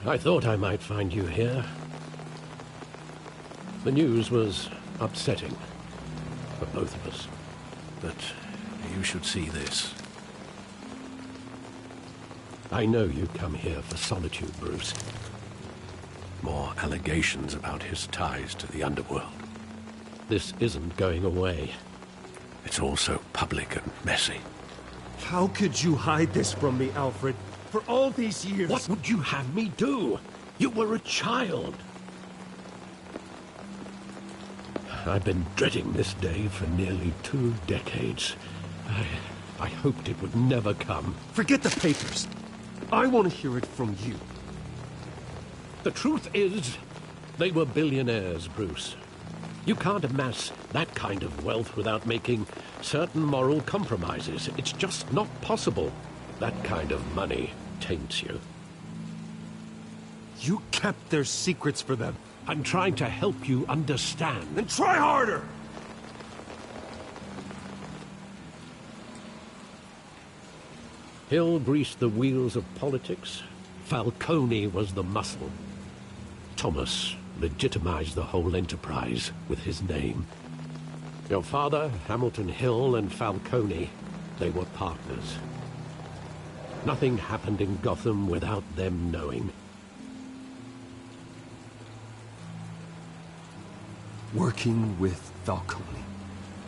I thought I might find you here. The news was upsetting for both of us. But you should see this. I know you come here for solitude, Bruce. More allegations about his ties to the underworld. This isn't going away. It's all so public and messy. How could you hide this from me, Alfred? For all these years... What would you have me do? You were a child. I've been dreading this day for nearly 2 decades. I hoped it would never come. Forget the papers. I want to hear it from you. The truth is, they were billionaires, Bruce. You can't amass that kind of wealth without making certain moral compromises. It's just not possible. That kind of money taints you. You kept their secrets for them. I'm trying to help you understand. Then try harder! Hill greased the wheels of politics. Falcone was the muscle. Thomas legitimized the whole enterprise with his name. Your father, Hamilton Hill, and Falcone, they were partners. Nothing happened in Gotham without them knowing. Working with Falcone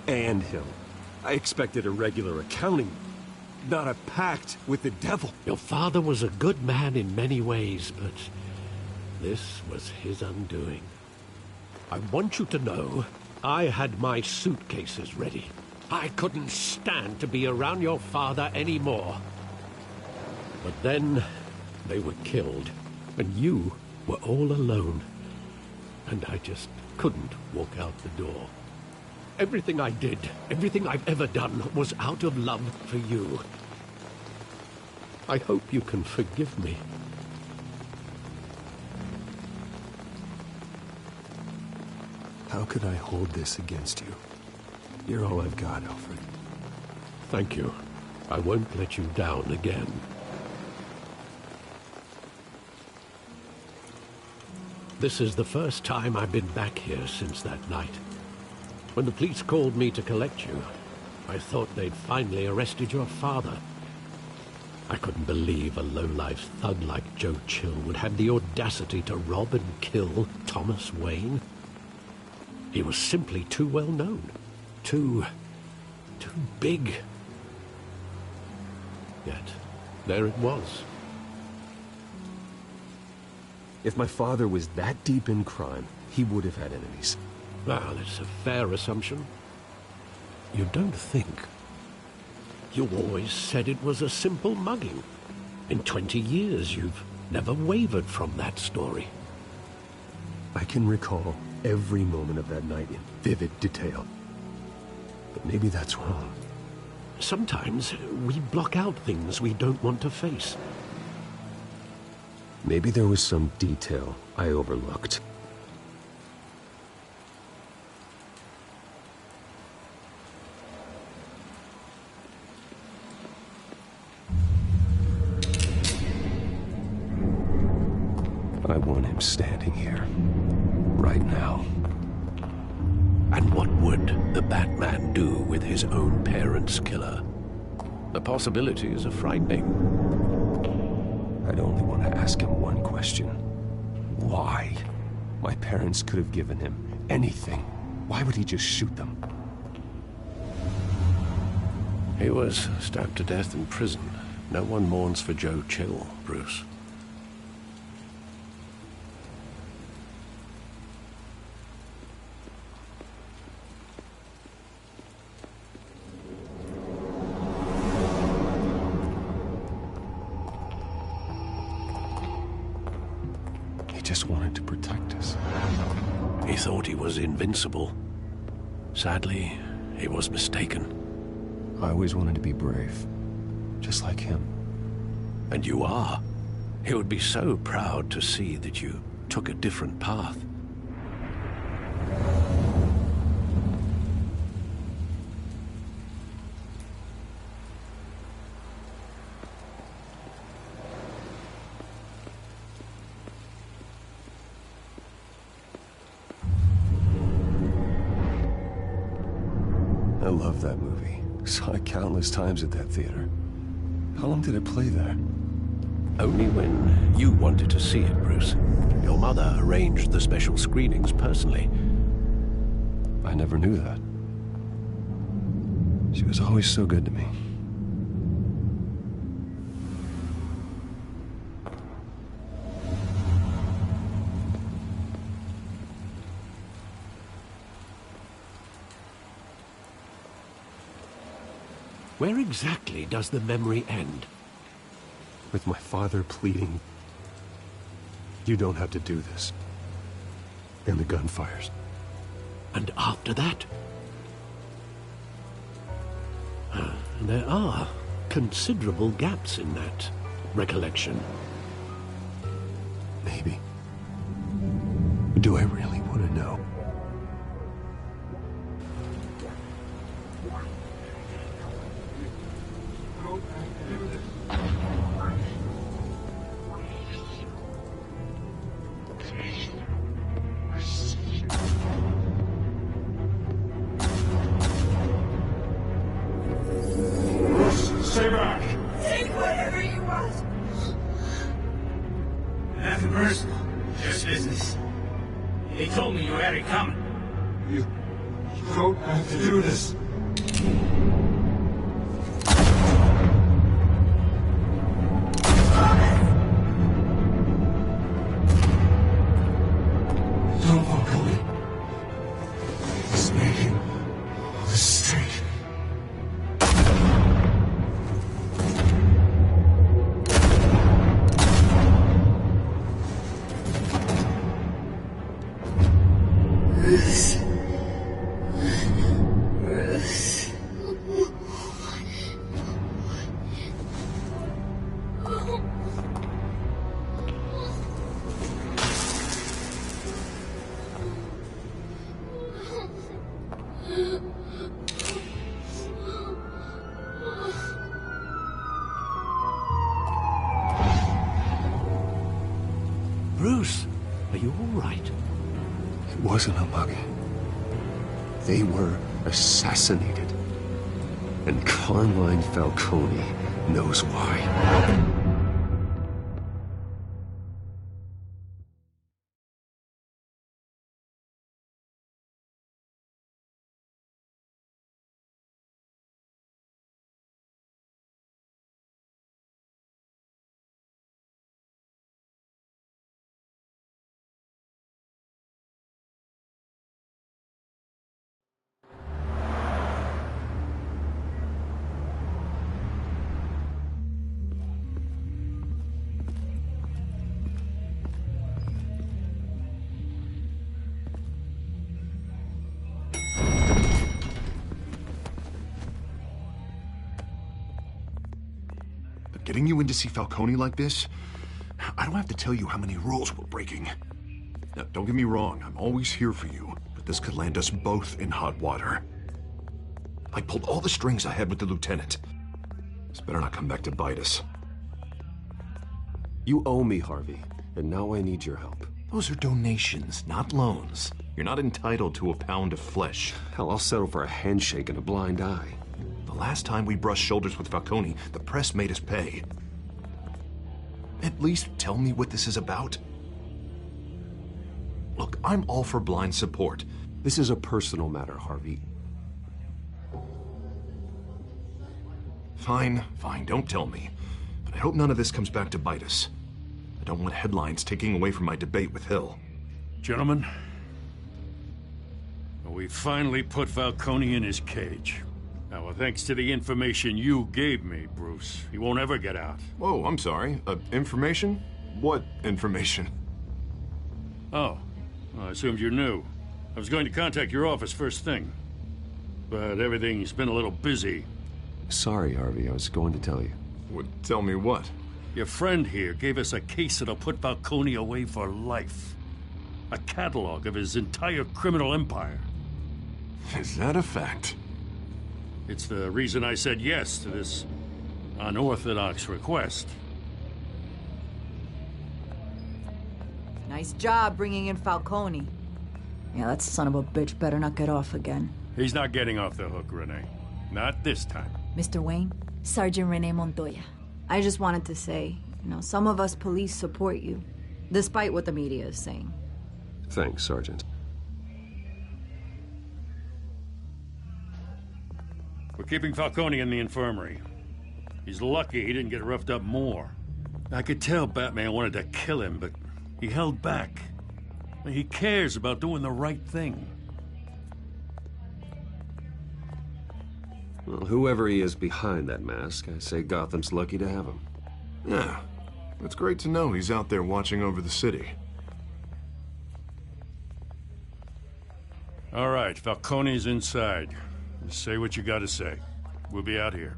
and Hill. I expected a regular accounting, not a pact with the devil. Your father was a good man in many ways, but this was his undoing. I want you to know, I had my suitcases ready. I couldn't stand to be around your father anymore. But then, they were killed, and you were all alone. And I just couldn't walk out the door. Everything I did, everything I've ever done, was out of love for you. I hope you can forgive me. How could I hold this against you? You're all I've got, Alfred. Thank you. I won't let you down again. This is the first time I've been back here since that night. When the police called me to collect you, I thought they'd finally arrested your father. I couldn't believe a low-life thug like Joe Chill would have the audacity to rob and kill Thomas Wayne. He was simply too well known. Too big. Yet, there it was. If my father was that deep in crime, he would have had enemies. Well, it's a fair assumption. You don't think. You always said it was a simple mugging. In 20 years, you've never wavered from that story. I can recall every moment of that night in vivid detail. But maybe that's wrong. Sometimes we block out things we don't want to face. Maybe there was some detail I overlooked. I want him standing here, right now. And what would the Batman do with his own parents' killer? The possibilities are frightening. I'd only want to ask him one question. Why? My parents could have given him anything. Why would he just shoot them? He was stabbed to death in prison. No one mourns for Joe Chill, Bruce. Just wanted to protect us. He thought he was invincible. Sadly, he was mistaken. I always wanted to be brave, just like him. And you are. He would be so proud to see that you took a different path. I love that movie. Saw it countless times at that theater. How long did it play there? Only when you wanted to see it, Bruce. Your mother arranged the special screenings personally. I never knew that. She was always so good to me. Where exactly does the memory end? With my father pleading, "You don't have to do this." And the gunfires. And after that? There are considerable gaps in that recollection. Maybe. Do I really want to know? Stay back! Take whatever you want. Nothing personal, just business. He told me you had it coming. You don't have to do this. Don't walk away. He's making a mistake. Bruce. Bruce, are you all right? It wasn't a mug. They were assassinated. And Carmine Falcone knows why. But getting you in to see Falcone like this, I don't have to tell you how many rules we're breaking. Now, don't get me wrong, I'm always here for you, but this could land us both in hot water. I pulled all the strings I had with the lieutenant. This better not come back to bite us. You owe me, Harvey, and now I need your help. Those are donations, not loans. You're not entitled to a pound of flesh. Hell, I'll settle for a handshake and a blind eye. The last time we brushed shoulders with Falcone, the press made us pay. At least tell me what this is about. Look, I'm all for blind support. This is a personal matter, Harvey. Fine, don't tell me. But I hope none of this comes back to bite us. I don't want headlines taking away from my debate with Hill. Gentlemen, we finally put Falcone in his cage. Now, well, thanks to the information you gave me, Bruce, he won't ever get out. Whoa, I'm sorry. Information? What information? Oh, well, I assumed you knew. I was going to contact your office first thing. But everything's been a little busy. Sorry, Harvey, I was going to tell you. Tell me what? Your friend here gave us a case that'll put Falcone away for life. A catalog of his entire criminal empire. Is that a fact? It's the reason I said yes to this unorthodox request. Nice job bringing in Falcone. Yeah, that son of a bitch better not get off again. He's not getting off the hook, Renee. Not this time. Mr. Wayne, Sergeant Renee Montoya. I just wanted to say, some of us police support you, despite what the media is saying. Thanks, Sergeant. We're keeping Falcone in the infirmary. He's lucky he didn't get roughed up more. I could tell Batman wanted to kill him, but he held back. He cares about doing the right thing. Well, whoever he is behind that mask, I say Gotham's lucky to have him. Yeah, it's great to know he's out there watching over the city. All right, Falcone's inside. Just say what you gotta say. We'll be out here.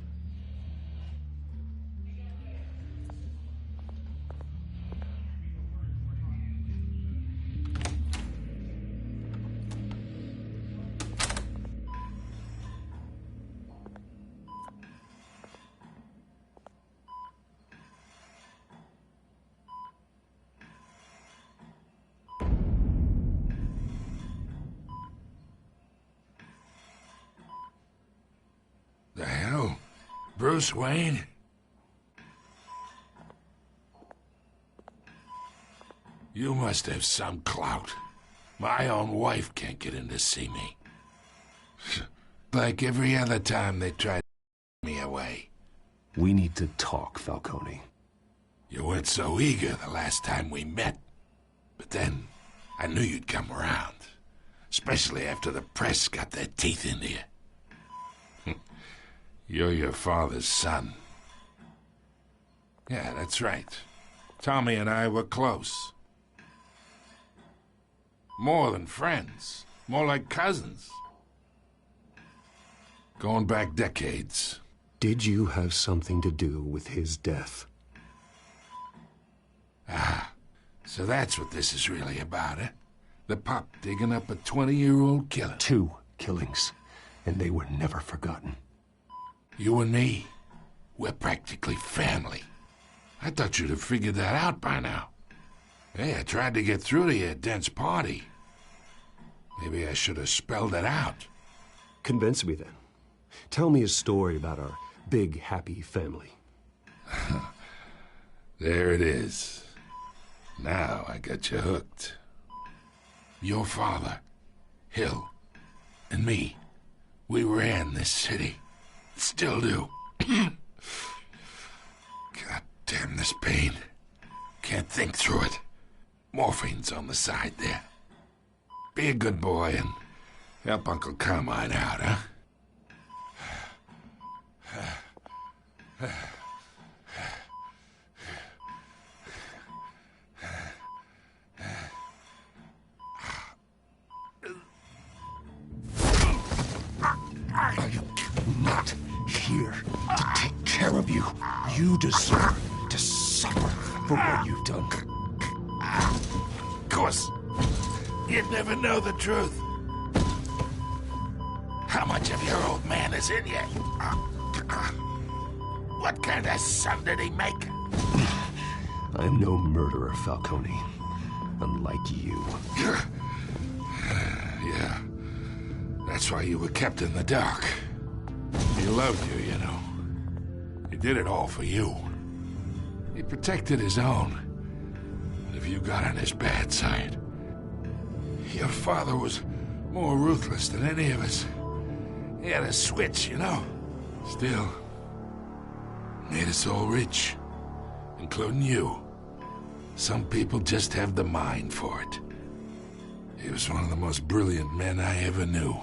The hell? Bruce Wayne? You must have some clout. My own wife can't get in to see me. Like every other time they tried to me away. We need to talk, Falcone. You weren't so eager the last time we met. But then, I knew you'd come around. Especially after the press got their teeth into you. You're your father's son. Yeah, that's right. Tommy and I were close. More than friends. More like cousins. Going back decades. Did you have something to do with his death? Ah, so that's what this is really about, eh? The pup digging up a 20-year-old killer. 2 killings, and they were never forgotten. You and me, we're practically family. I thought you'd have figured that out by now. Hey, I tried to get through to you at Dent's party. Maybe I should have spelled it out. Convince me then. Tell me a story about our big, happy family. There it is. Now I got you hooked. Your father, Hill, and me, we ran this city. Still do. God damn this pain. Can't think through it. Morphine's on the side there. Be a good boy and help Uncle Carmine out, huh? Not here to take care of you. You deserve to suffer for what you've done. Of course, you'd never know the truth. How much of your old man is in you? What kind of son did he make? I'm no murderer, Falcone. Unlike you. Yeah. That's why you were kept in the dark. He loved you, you know. He did it all for you. He protected his own. If you got on his bad side. Your father was more ruthless than any of us. He had a switch, you know. Still, made us all rich. Including you. Some people just have the mind for it. He was one of the most brilliant men I ever knew.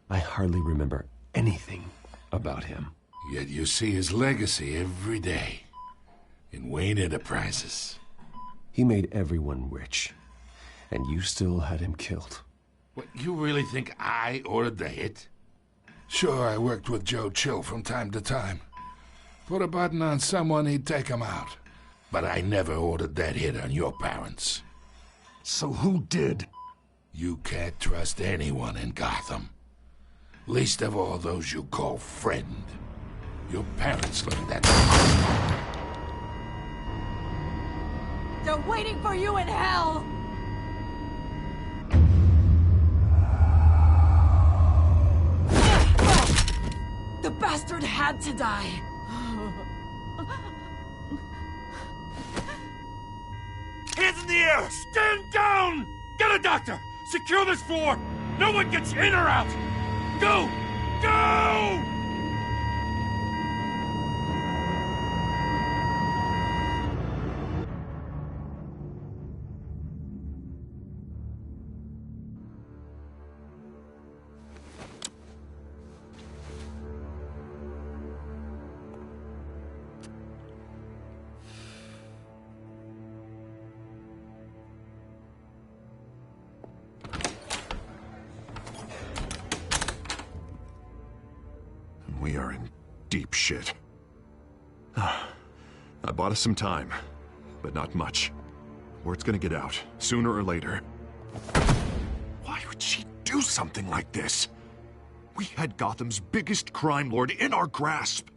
I hardly remember anything about him. Yet you see his legacy every day. In Wayne Enterprises. He made everyone rich. And you still had him killed. What, you really think I ordered the hit? Sure, I worked with Joe Chill from time to time. Put a button on someone, he'd take him out. But I never ordered that hit on your parents. So who did? You can't trust anyone in Gotham. Least of all those you call friend. Your parents learned that. They're waiting for you in hell! bastard had to die. Hands in the air! Stand down! Get a doctor! Secure this floor! No one gets in or out! Go! Go! We are in deep shit. I bought us some time, but not much. Word's gonna get out, sooner or later. Why would she do something like this? We had Gotham's biggest crime lord in our grasp.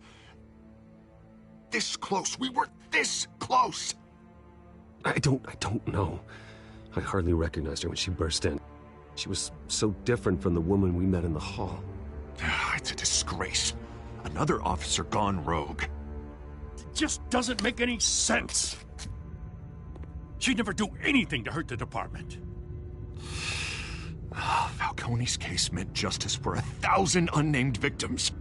This close. We were this close. I don't know. I hardly recognized her when she burst in. She was so different from the woman we met in the hall. It's a disgrace. Another officer gone rogue. It just doesn't make any sense. She'd never do anything to hurt the department. Falcone's case meant justice for 1,000 unnamed victims.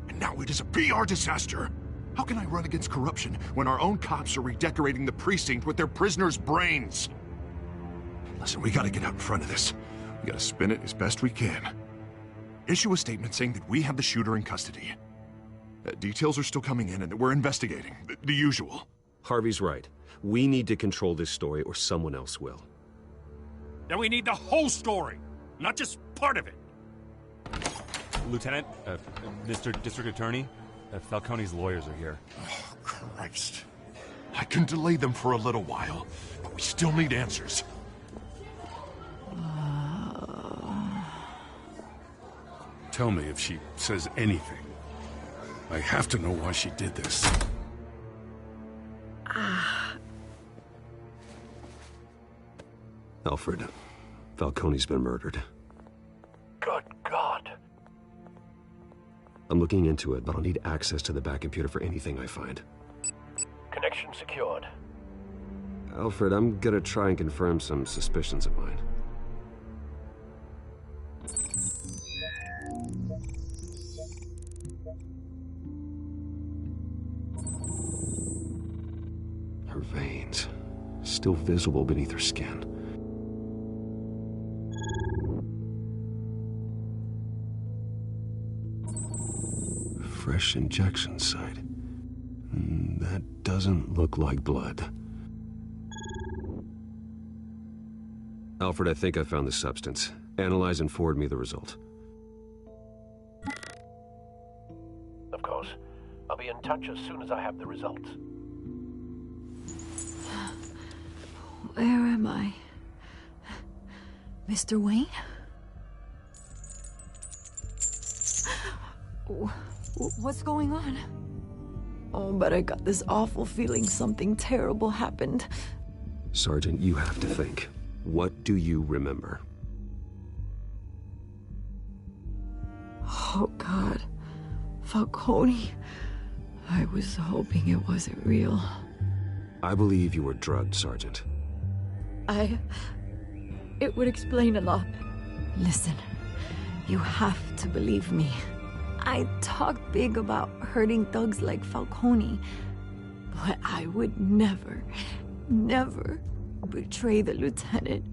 And now it is a PR disaster. How can I run against corruption when our own cops are redecorating the precinct with their prisoners' brains? Listen, we gotta get out in front of this. We gotta spin it as best we can. Issue a statement saying that we have the shooter in custody. Details are still coming in and that we're investigating. The usual. Harvey's right. We need to control this story or someone else will. Then we need the whole story, not just part of it. Lieutenant, Mr. District Attorney, Falcone's lawyers are here. Oh, Christ. I can delay them for a little while, but we still need answers. Tell me if she says anything. I have to know why she did this. Alfred, Falcone's been murdered. Good God. I'm looking into it, but I'll need access to the back computer for anything I find. Connection secured. Alfred, I'm gonna try and confirm some suspicions of mine. Her veins, still visible beneath her skin. Fresh injection site. That doesn't look like blood. Alfred, I think I found the substance. Analyze and forward me the result. Of course. I'll be in touch as soon as I have the results. Where am I? Mr. Wayne? What's going on? Oh, but I got this awful feeling something terrible happened. Sergeant, you have to think. What do you remember? Oh, God. Falcone. I was hoping it wasn't real. I believe you were drugged, Sergeant. It would explain a lot. Listen, you have to believe me. I talk big about hurting thugs like Falcone, but I would never betray the lieutenant.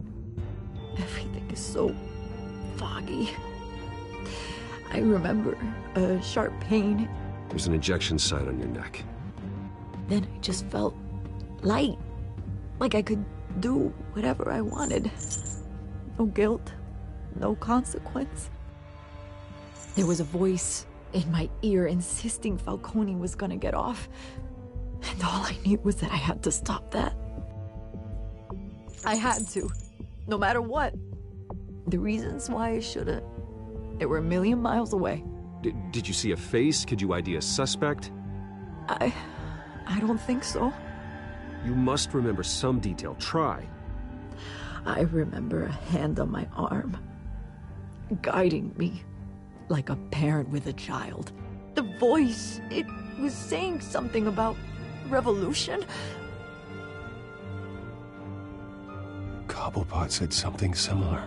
Everything is so foggy. I remember a sharp pain. There's an injection site on your neck. Then I just felt light, like I could do whatever I wanted. No guilt, no consequence. There was a voice in my ear insisting Falcone was gonna get off. And all I knew was that I had to stop that. I had to, no matter what. The reasons why I shouldn't, they were a million miles away. Did you see a face? Could you ID a suspect? I don't think so. You must remember some detail. Try. I remember a hand on my arm, guiding me like a parent with a child. the voice, it was saying something about revolution. Cobblepot said something similar.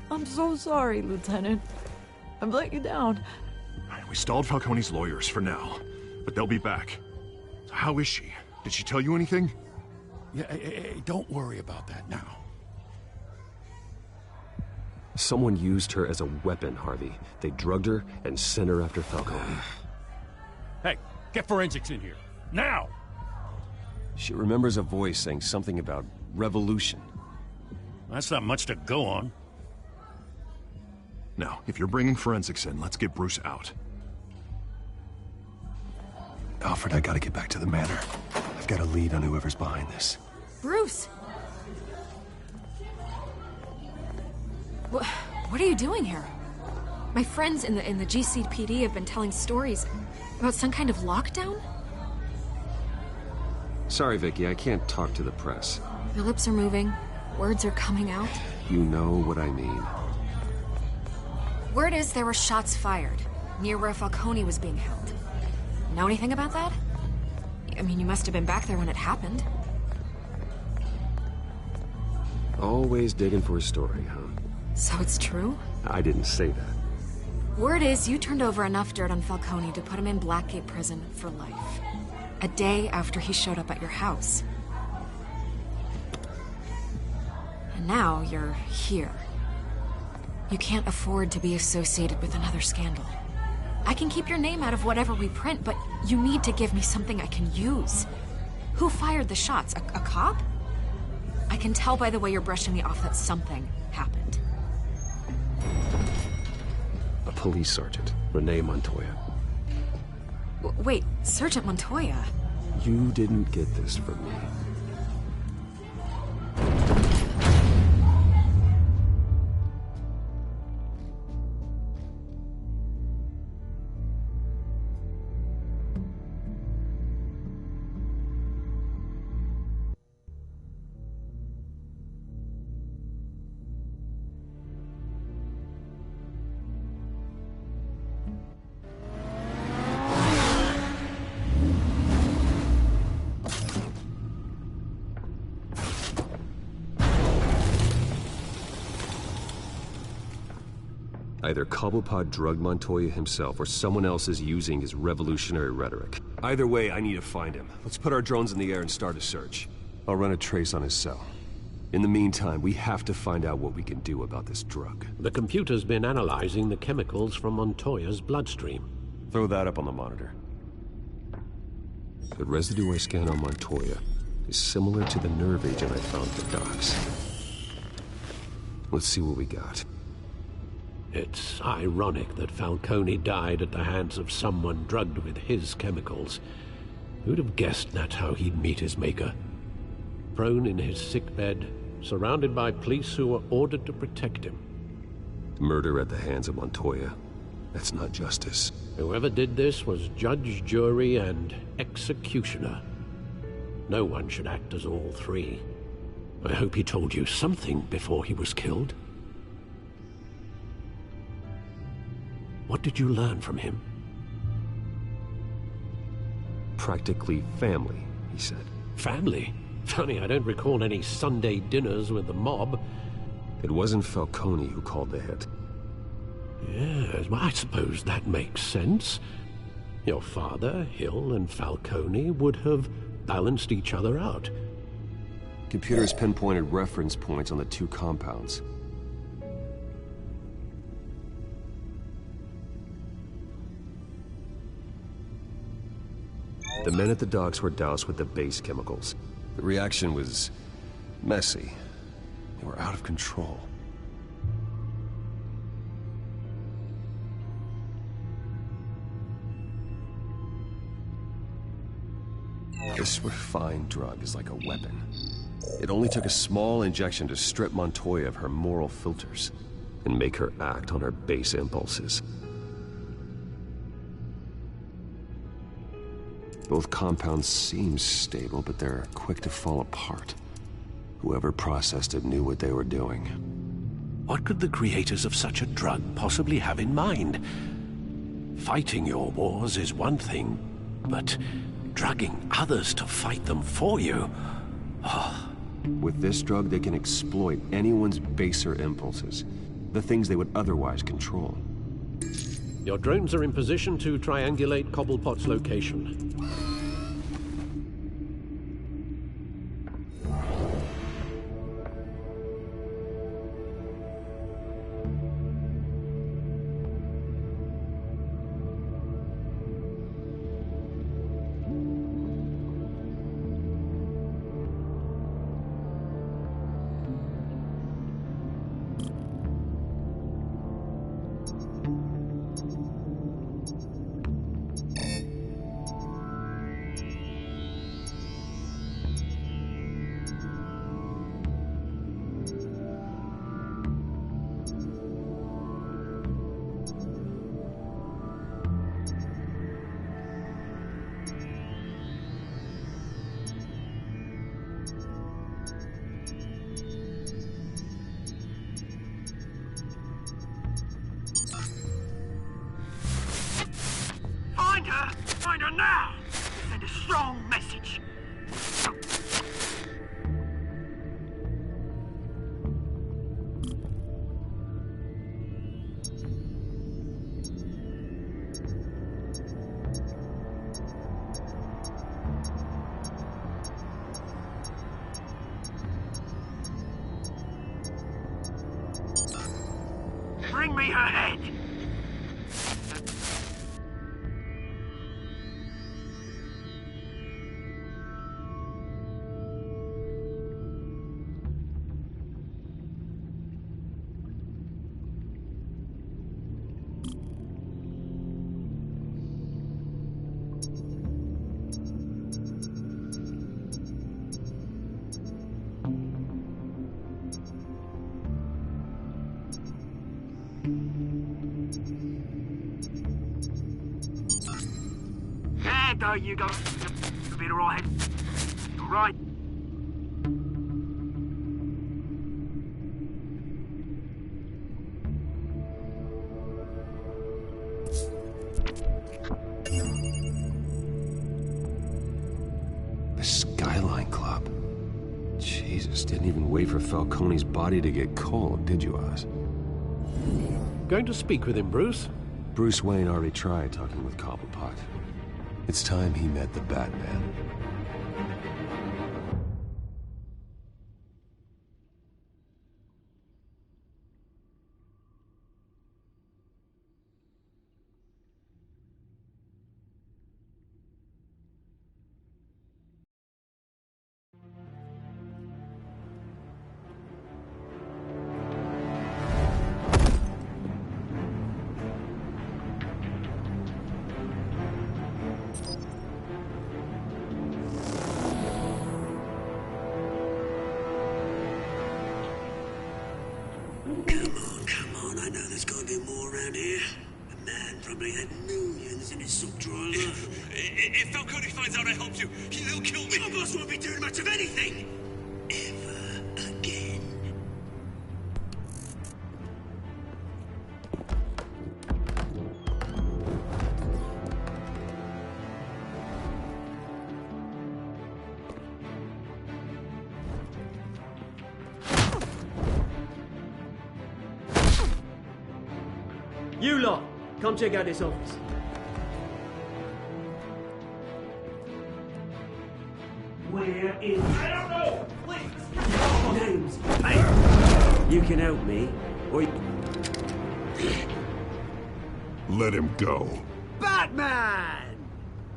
I'm so sorry, Lieutenant. I've let you down. We stalled Falcone's lawyers for now, but they'll be back. So how is she? Did she tell you anything? Yeah, hey, don't worry about that now. Someone used her as a weapon, Harvey. They drugged her and sent her after Falcone. Hey, get forensics in here. Now! She remembers a voice saying something about revolution. That's not much to go on. Now, if you're bringing forensics in, let's get Bruce out. Alfred, I gotta get back to the manor. I've got a lead on whoever's behind this. Bruce! What are you doing here? My friends in the GCPD have been telling stories about some kind of lockdown? Sorry, Vicky, I can't talk to the press. Your lips are moving. Words are coming out. You know what I mean. Word is there were shots fired near where Falcone was being held. Know anything about that? I mean, you must have been back there when it happened. Always digging for a story, huh? So it's true? I didn't say that. Word is you turned over enough dirt on Falcone to put him in Blackgate Prison for life. A day after he showed up at your house. And now you're here. You can't afford to be associated with another scandal. I can keep your name out of whatever we print, but you need to give me something I can use. Who fired the shots? A cop? I can tell by the way you're brushing me off that something happened. A police sergeant, Renee Montoya. Wait, Sergeant Montoya? You didn't get this from me. Either Cobblepot drugged Montoya himself, or someone else is using his revolutionary rhetoric. Either way, I need to find him. Let's put our drones in the air and start a search. I'll run a trace on his cell. In the meantime, we have to find out what we can do about this drug. The computer's been analyzing the chemicals from Montoya's bloodstream. Throw that up on the monitor. The residue I scan on Montoya is similar to the nerve agent I found at the docks. Let's see what we got. It's ironic that Falcone died at the hands of someone drugged with his chemicals. Who'd have guessed that's how he'd meet his maker? Prone in his sickbed, surrounded by police who were ordered to protect him. Murder at the hands of Montoya. That's not justice. Whoever did this was judge, jury, and executioner. No one should act as all three. I hope he told you something before he was killed. What did you learn from him? Practically family, he said. Family? Funny, I don't recall any Sunday dinners with the mob. It wasn't Falcone who called the hit. Yes, well, I suppose that makes sense. Your father, Hill, and Falcone would have balanced each other out. Computers pinpointed reference points on the two compounds. The men at the docks were doused with the base chemicals. The reaction was messy. They were out of control. This refined drug is like a weapon. It only took a small injection to strip Montoya of her moral filters and make her act on her base impulses. Both compounds seem stable, but they're quick to fall apart. Whoever processed it knew what they were doing. What could the creators of such a drug possibly have in mind? Fighting your wars is one thing, but drugging others to fight them for you? Oh. With this drug, they can exploit anyone's baser impulses, the things they would otherwise control. Your drones are in position to triangulate Cobblepot's location. Find her now! Send a strong message. Bring me her head! There you go. You'll be alright. Alright. The Skyline Club. Jesus, didn't even wait for Falcone's body to get cold, did you, Oz? Going to speak with him, Bruce? Bruce Wayne already tried talking with Cobblepot. It's time he met the Batman. Come on, I know there's gotta be more around here. The man probably had millions in his sock drawer. If Falcone finds out I helped you, he'll kill me. Your boss won't be doing much of anything! Ever again. You lot, come check out this office. Where is... I don't know! Please! Names. Hey! You can help me, or you... Let him go. Batman!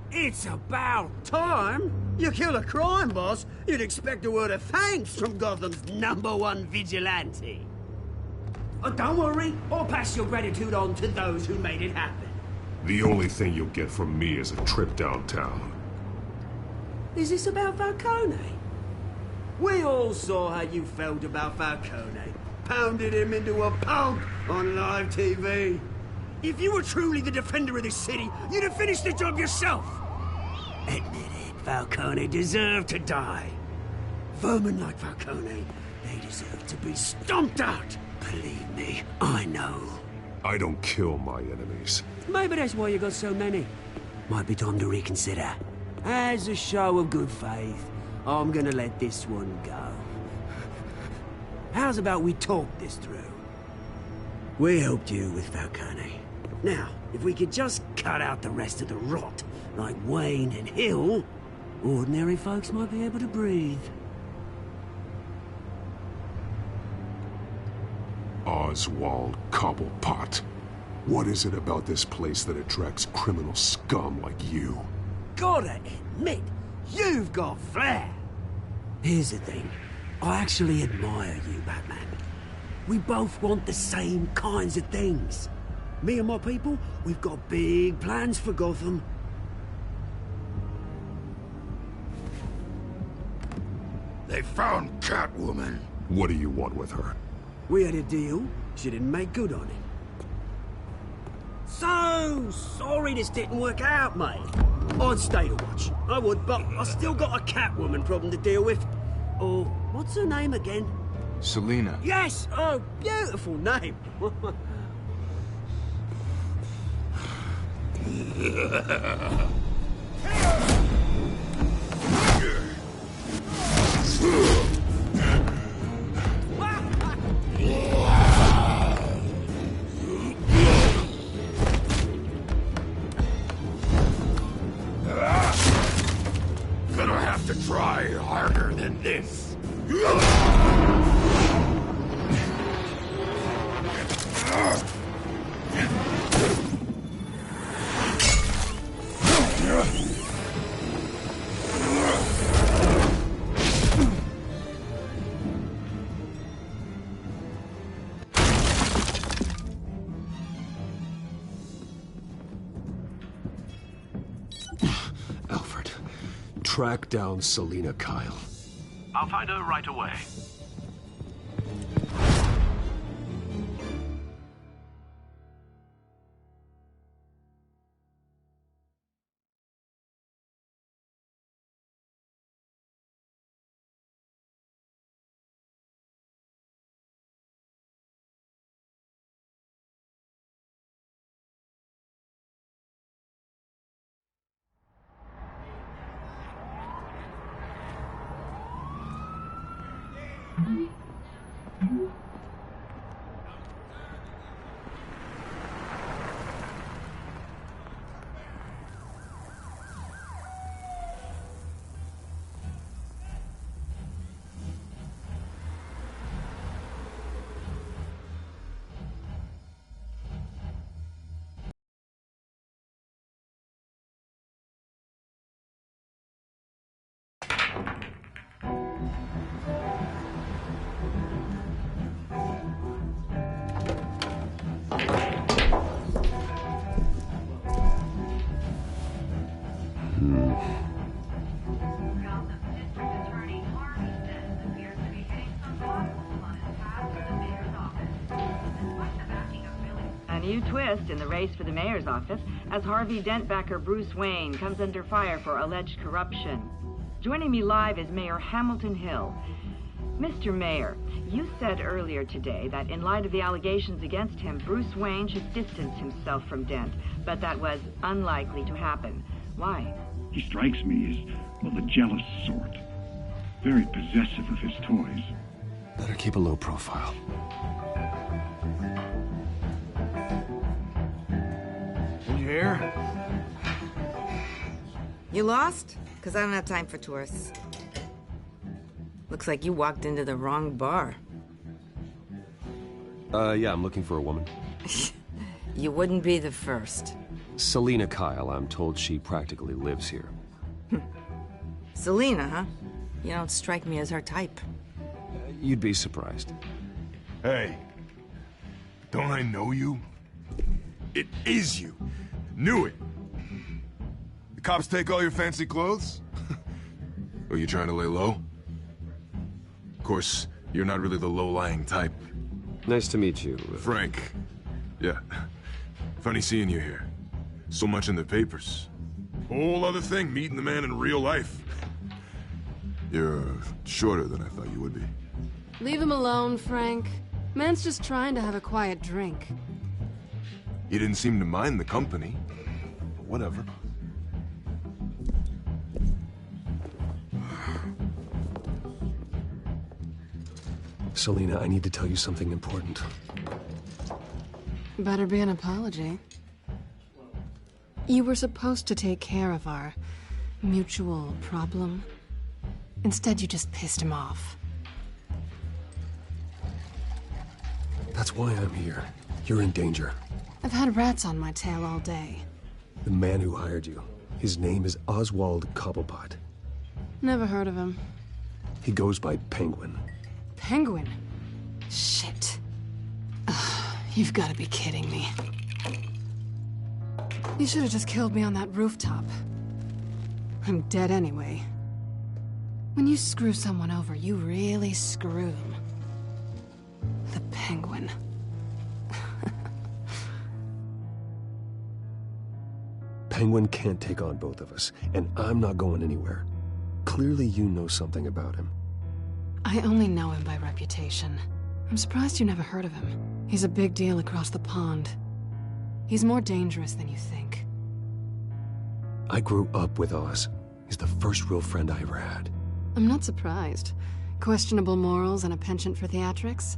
It's about time! You kill a crime boss, you'd expect a word of thanks from Gotham's #1 vigilante. Oh, don't worry, I'll pass your gratitude on to those who made it happen. The only thing you'll get from me is a trip downtown. Is this about Falcone? We all saw how you felt about Falcone. Pounded him into a pulp on live TV. If you were truly the defender of this city, you'd have finished the job yourself. Admit it, Falcone deserved to die. Vermin like Falcone They deserve to be stomped out. Believe me, I know. I don't kill my enemies. Maybe that's why you got so many. Might be time to reconsider. As a show of good faith, I'm gonna let this one go. How's about we talk this through? We helped you with Falcone. Now, if we could just cut out the rest of the rot, like Wayne and Hill, ordinary folks might be able to breathe. Oswald Cobblepot. What is it about this place that attracts criminal scum like you? Gotta admit, you've got flair. Here's the thing. I actually admire you, Batman. We both want the same kinds of things. Me and my people, we've got big plans for Gotham. They found Catwoman. What do you want with her? We had a deal. She didn't make good on it. So sorry this didn't work out, mate. I'd stay to watch. I would, but I still got a Catwoman problem to deal with. Oh, what's her name again? Selina. Yes! Oh, beautiful name. Gonna have to try harder than this. Alfred, track down Selina Kyle. I'll find her right away. New twist in the race for the mayor's office as Harvey Dent backer Bruce Wayne comes under fire for alleged corruption. Joining me live is Mayor Hamilton Hill. Mr. Mayor, you said earlier today that in light of the allegations against him, Bruce Wayne should distance himself from Dent, but that was unlikely to happen. Why? He strikes me as, well, the jealous sort. Very possessive of his toys. Better keep a low profile. You here? You lost? Because I don't have time for tourists. Looks like you walked into the wrong bar. Yeah, I'm looking for a woman. You wouldn't be the first. Selina Kyle, I'm told she practically lives here. Selina, huh? You don't strike me as her type. You'd be surprised. Hey, don't I know you? It is you. Knew it. The cops take all your fancy clothes? Are you trying to lay low? Of course, you're not really the low-lying type. Nice to meet you. Frank. Yeah. Funny seeing you here. So much in the papers. Whole other thing, meeting the man in real life. You're shorter than I thought you would be. Leave him alone, Frank. Man's just trying to have a quiet drink. You didn't seem to mind the company. But whatever. Selina, I need to tell you something important. Better be an apology. You were supposed to take care of our mutual problem. Instead, you just pissed him off. That's why I'm here. You're in danger. I've had rats on my tail all day. The man who hired you, his name is Oswald Cobblepot. Never heard of him. He goes by Penguin. Penguin? Shit. Ugh, you've got to be kidding me. You should have just killed me on that rooftop. I'm dead anyway. When you screw someone over, you really screw them. The Penguin. Penguin can't take on both of us, and I'm not going anywhere. Clearly you know something about him. I only know him by reputation. I'm surprised you never heard of him. He's a big deal across the pond. He's more dangerous than you think. I grew up with Oz. He's the first real friend I ever had. I'm not surprised. Questionable morals and a penchant for theatrics.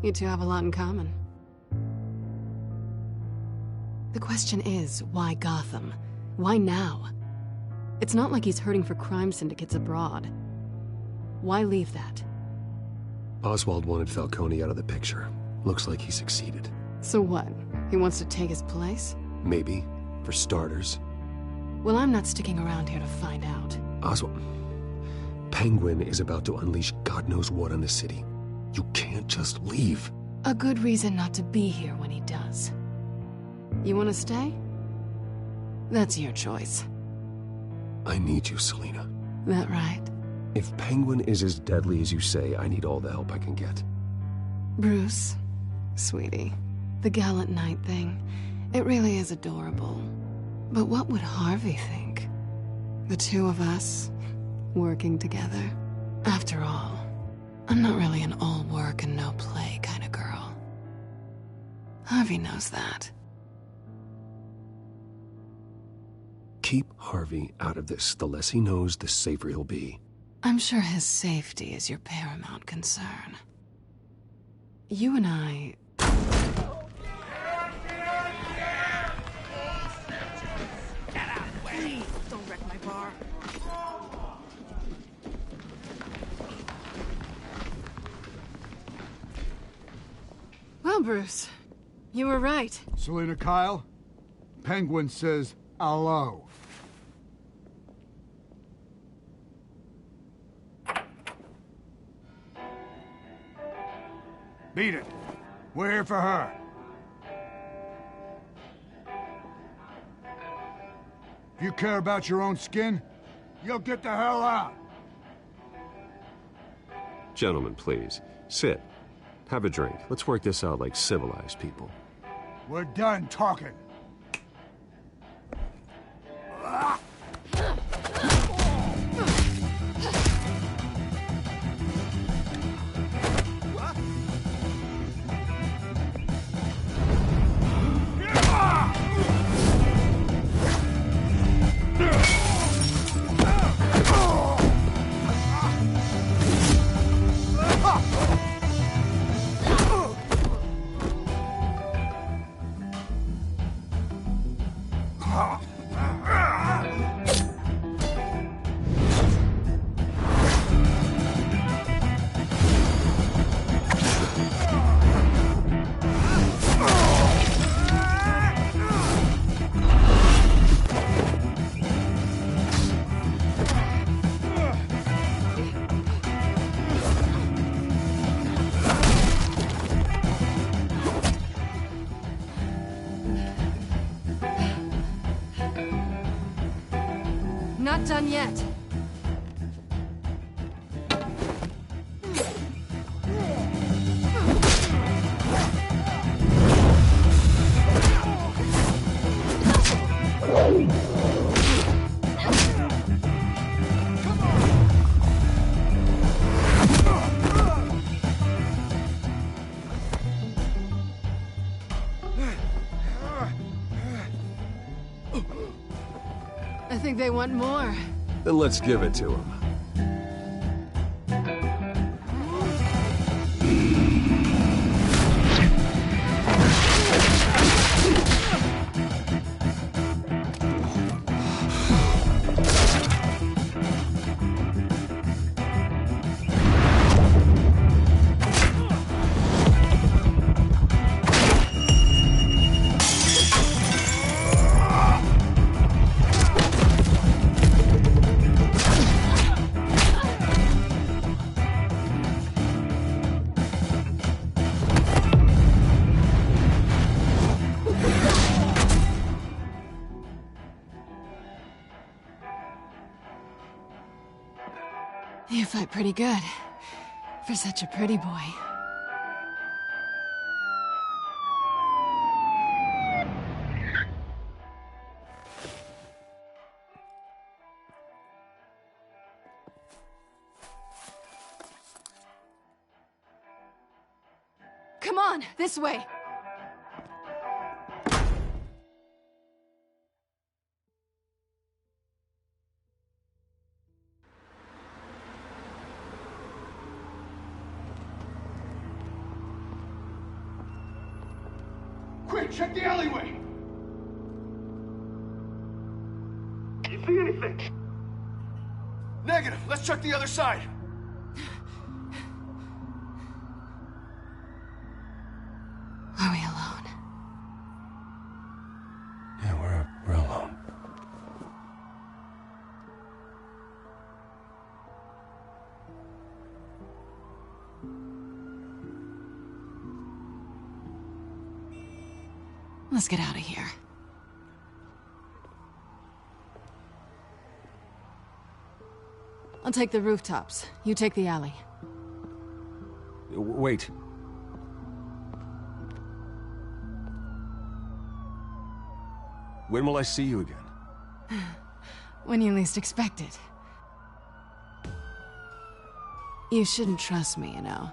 You two have a lot in common. The question is, why Gotham? Why now? It's not like he's hurting for crime syndicates abroad. Why leave that? Oswald wanted Falcone out of the picture. Looks like he succeeded. So what? He wants to take his place? Maybe, for starters. Well, I'm not sticking around here to find out. Oswald... Penguin is about to unleash God knows what on the city. You can't just leave. A good reason not to be here when he does. You want to stay? That's your choice. I need you, Selina. That right? If Penguin is as deadly as you say, I need all the help I can get. Bruce, sweetie, the gallant knight thing, it really is adorable. But what would Harvey think? The two of us, working together? After all, I'm not really an all work and no play kind of girl. Harvey knows that. Keep Harvey out of this. The less he knows, the safer he'll be. I'm sure his safety is your paramount concern. You and I... Get out of the way! Please, don't wreck my bar. Well, Bruce, you were right. Selina Kyle, Penguin says hello. Beat it. We're here for her. If you care about your own skin, you'll get the hell out. Gentlemen, please. Sit. Have a drink. Let's work this out like civilized people. We're done talking. Not done yet. I think they want more. Then let's give it to them. You fight pretty good. For such a pretty boy. Come on, this way. Quick, check the alleyway! You see anything? Negative. Let's check the other side. Are we alone? Yeah, we're alone. Let's get out of here. I'll take the rooftops. You take the alley. Wait. When will I see you again? When you least expect it. You shouldn't trust me, you know.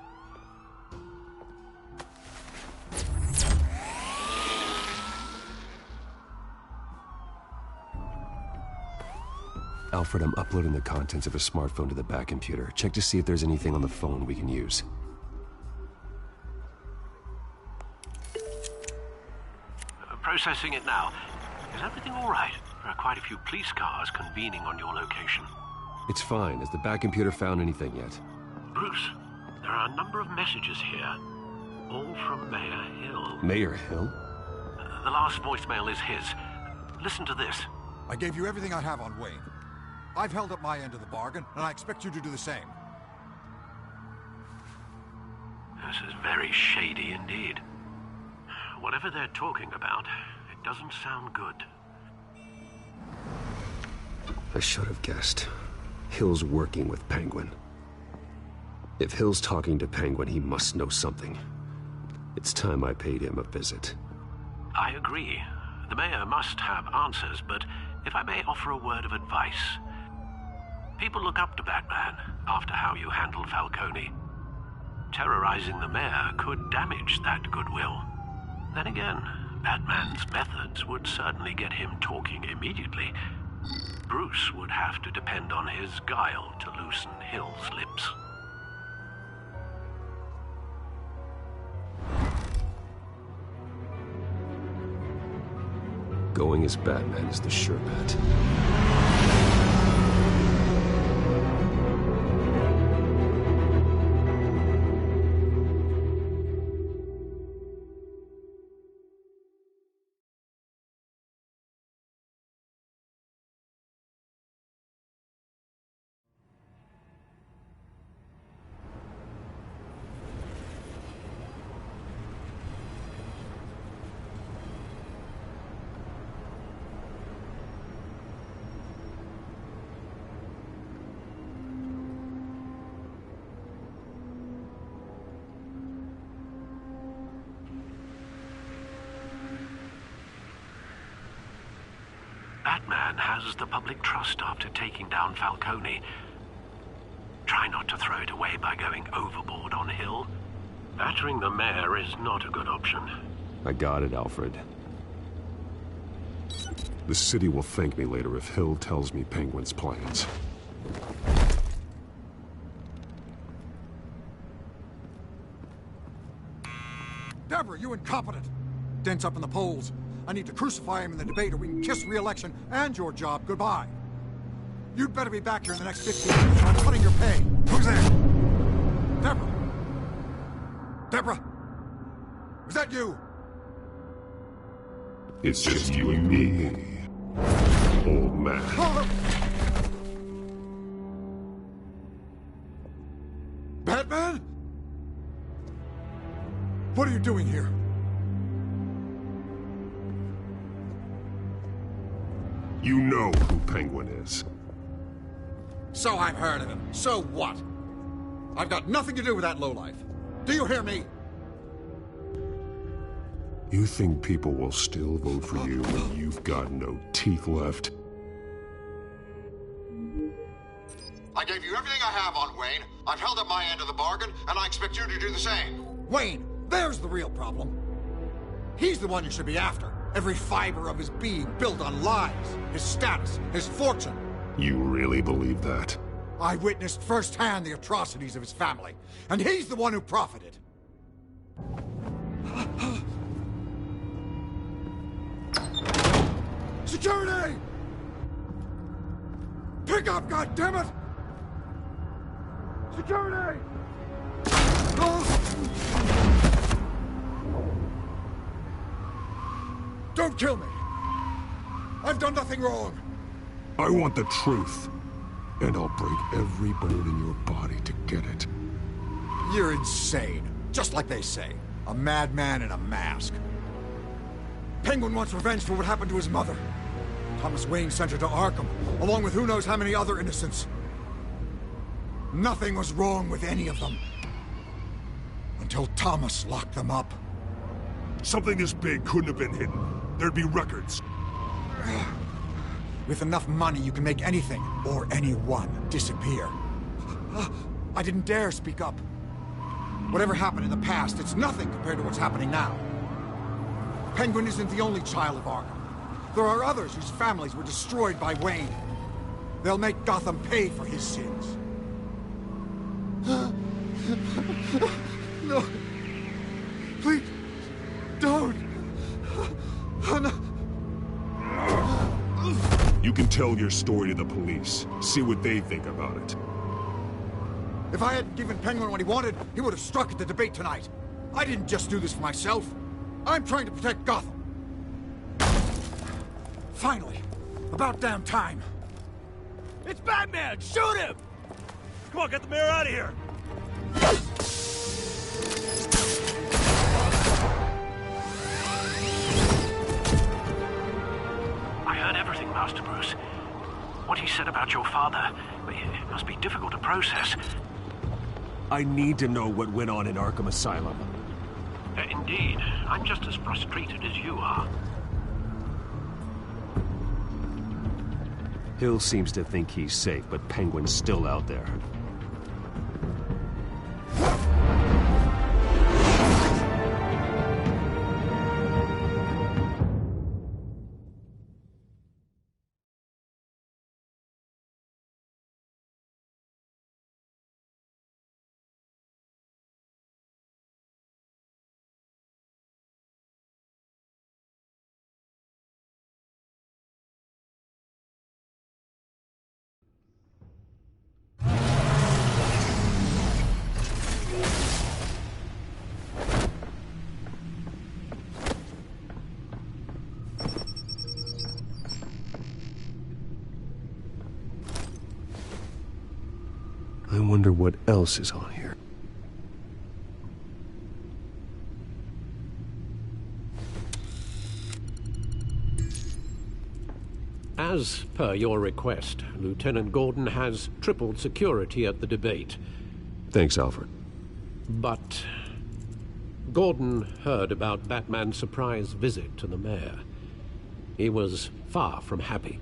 Alfred, I'm uploading the contents of a smartphone to the back computer. Check to see if there's anything on the phone we can use. Processing it now. Is everything all right? There are quite a few police cars convening on your location. It's fine. Has the back computer found anything yet? Bruce, there are a number of messages here. All from Mayor Hill. Mayor Hill? The last voicemail is his. Listen to this. I gave you everything I have on Wayne. I've held up my end of the bargain, and I expect you to do the same. This is very shady indeed. Whatever they're talking about, it doesn't sound good. I should have guessed. Hill's working with Penguin. If Hill's talking to Penguin, he must know something. It's time I paid him a visit. I agree. The mayor must have answers, but if I may offer a word of advice. People look up to Batman after how you handled Falcone. Terrorizing the mayor could damage that goodwill. Then again, Batman's methods would certainly get him talking immediately. Bruce would have to depend on his guile to loosen Hill's lips. Going as Batman is the sure bet. Batman has the public trust after taking down Falcone. Try not to throw it away by going overboard on Hill. Battering the mayor is not a good option. I got it, Alfred. The city will thank me later if Hill tells me Penguin's plans. Deborah, you incompetent! Dent's up in the polls. I need to crucify him in the debate or we can kiss re-election and your job goodbye. You'd better be back here in the next 15 minutes or I'm cutting your pay. Who's there? Deborah! Deborah! Is that you? It's just you and me, old man. Batman? What are you doing here? You know who Penguin is. So I've heard of him. So what? I've got nothing to do with that lowlife. Do you hear me? You think people will still vote for you when you've got no teeth left? I gave you everything I have on Wayne. I've held up my end of the bargain, and I expect you to do the same. Wayne, there's the real problem. He's the one you should be after. Every fiber of his being built on lies, his status, his fortune. You really believe that? I witnessed firsthand the atrocities of his family, and he's the one who profited. Security! Pick up, goddammit! Security! Don't kill me! I've done nothing wrong! I want the truth, and I'll break every bone in your body to get it. You're insane. Just like they say. A madman in a mask. Penguin wants revenge for what happened to his mother. Thomas Wayne sent her to Arkham, along with who knows how many other innocents. Nothing was wrong with any of them. Until Thomas locked them up. Something this big couldn't have been hidden. There'd be records. With enough money, you can make anything, or anyone, disappear. I didn't dare speak up. Whatever happened in the past, it's nothing compared to what's happening now. Penguin isn't the only child of Arkham. There are others whose families were destroyed by Wayne. They'll make Gotham pay for his sins. No. Please, don't. No. You can tell your story to the police. See what they think about it. If I hadn't given Penguin what he wanted, he would have struck at the debate tonight. I didn't just do this for myself. I'm trying to protect Gotham. Finally. About damn time. It's Batman! Shoot him! Come on, get the mayor out of here! I heard everything, Master Bruce. What he said about your father, it must be difficult to process. I need to know what went on in Arkham Asylum. Indeed. I'm just as frustrated as you are. Hill seems to think he's safe, but Penguin's still out there. I wonder what else is on here. As per your request, Lieutenant Gordon has tripled security at the debate. Thanks, Alfred. But Gordon heard about Batman's surprise visit to the mayor. He was far from happy.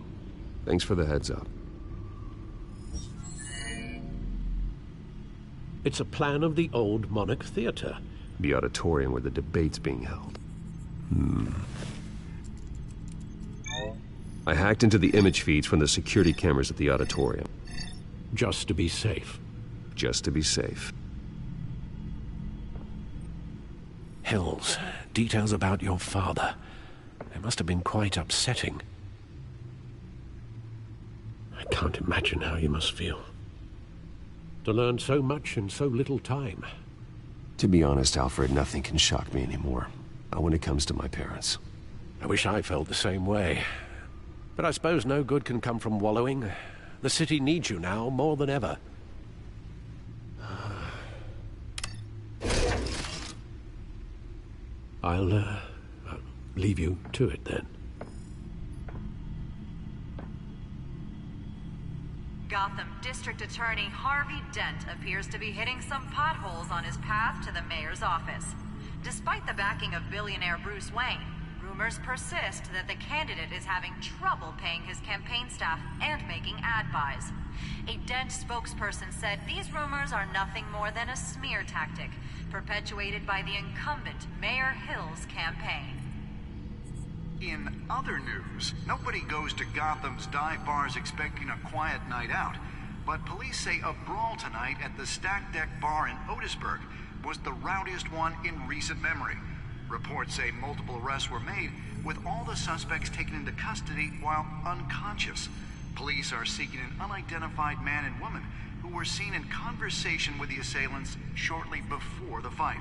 Thanks for the heads up. It's a plan of the old Monarch Theater. The auditorium where the debate's being held. I hacked into the image feeds from the security cameras at the auditorium. Just to be safe. Just to be safe. Hills, details about your father. They must have been quite upsetting. I can't imagine how you must feel. To learn so much in so little time. To be honest, Alfred, nothing can shock me anymore. Not when it comes to my parents. I wish I felt the same way. But I suppose no good can come from wallowing. The city needs you now more than ever. I'll leave you to it then. Gotham District Attorney Harvey Dent appears to be hitting some potholes on his path to the mayor's office. Despite the backing of billionaire Bruce Wayne, rumors persist that the candidate is having trouble paying his campaign staff and making ad buys. A Dent spokesperson said these rumors are nothing more than a smear tactic, perpetuated by the incumbent Mayor Hill's campaign. In other news, nobody goes to Gotham's dive bars expecting a quiet night out, but police say a brawl tonight at the Stack Deck Bar in Otisburg was the rowdiest one in recent memory. Reports say multiple arrests were made, with all the suspects taken into custody while unconscious. Police are seeking an unidentified man and woman who were seen in conversation with the assailants shortly before the fight.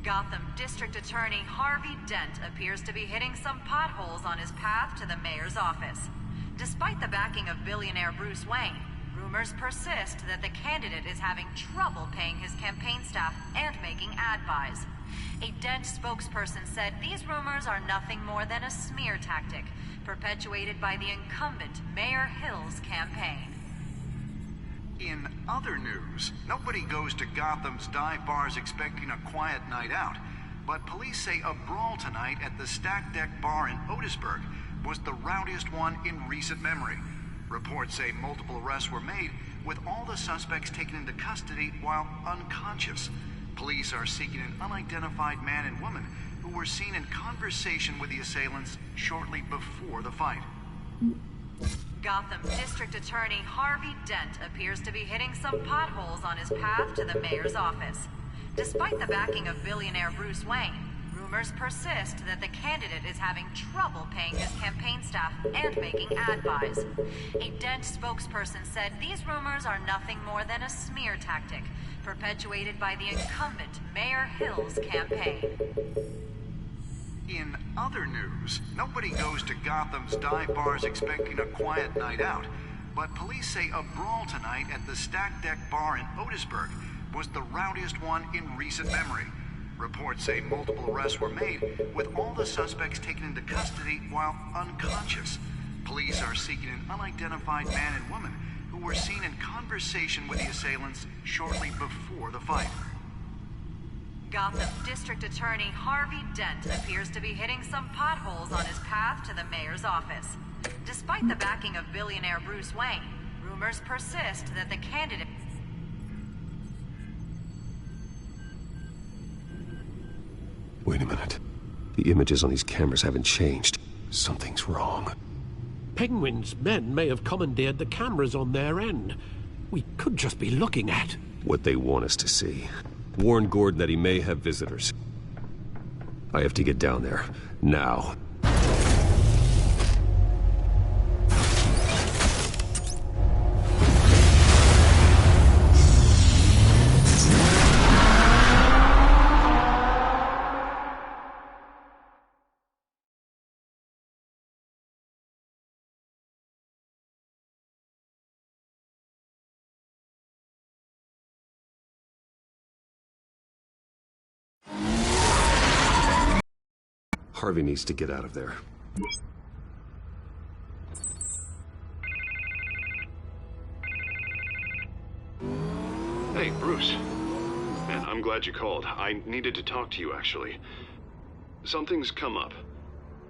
Gotham District Attorney Harvey Dent appears to be hitting some potholes on his path to the mayor's office. Despite the backing of billionaire Bruce Wayne, rumors persist that the candidate is having trouble paying his campaign staff and making ad buys. A Dent spokesperson said these rumors are nothing more than a smear tactic, perpetuated by the incumbent Mayor Hill's campaign. In other news, nobody goes to Gotham's dive bars expecting a quiet night out, but police say a brawl tonight at the Stack Deck Bar in Otisburg was the rowdiest one in recent memory. Reports say multiple arrests were made, with all the suspects taken into custody while unconscious. Police are seeking an unidentified man and woman who were seen in conversation with the assailants shortly before the fight. Gotham District Attorney Harvey Dent appears to be hitting some potholes on his path to the mayor's office. Despite the backing of billionaire Bruce Wayne, rumors persist that the candidate is having trouble paying his campaign staff and making ad buys. A Dent spokesperson said these rumors are nothing more than a smear tactic, perpetuated by the incumbent Mayor Hill's campaign. In other news, nobody goes to Gotham's dive bars expecting a quiet night out, but police say a brawl tonight at the Stack Deck Bar in Otisburg was the rowdiest one in recent memory. Reports say multiple arrests were made, with all the suspects taken into custody while unconscious. Police are seeking an unidentified man and woman who were seen in conversation with the assailants shortly before the fight. Gotham District Attorney Harvey Dent appears to be hitting some potholes on his path to the mayor's office. Despite the backing of billionaire Bruce Wayne, rumors persist that the candidate... Wait a minute. The images on these cameras haven't changed. Something's wrong. Penguin's men may have commandeered the cameras on their end. We could just be looking at what they want us to see. Warn Gordon that he may have visitors. I have to get down there. Now. Harvey needs to get out of there. Hey, Bruce. Man, I'm glad you called. I needed to talk to you, actually. Something's come up.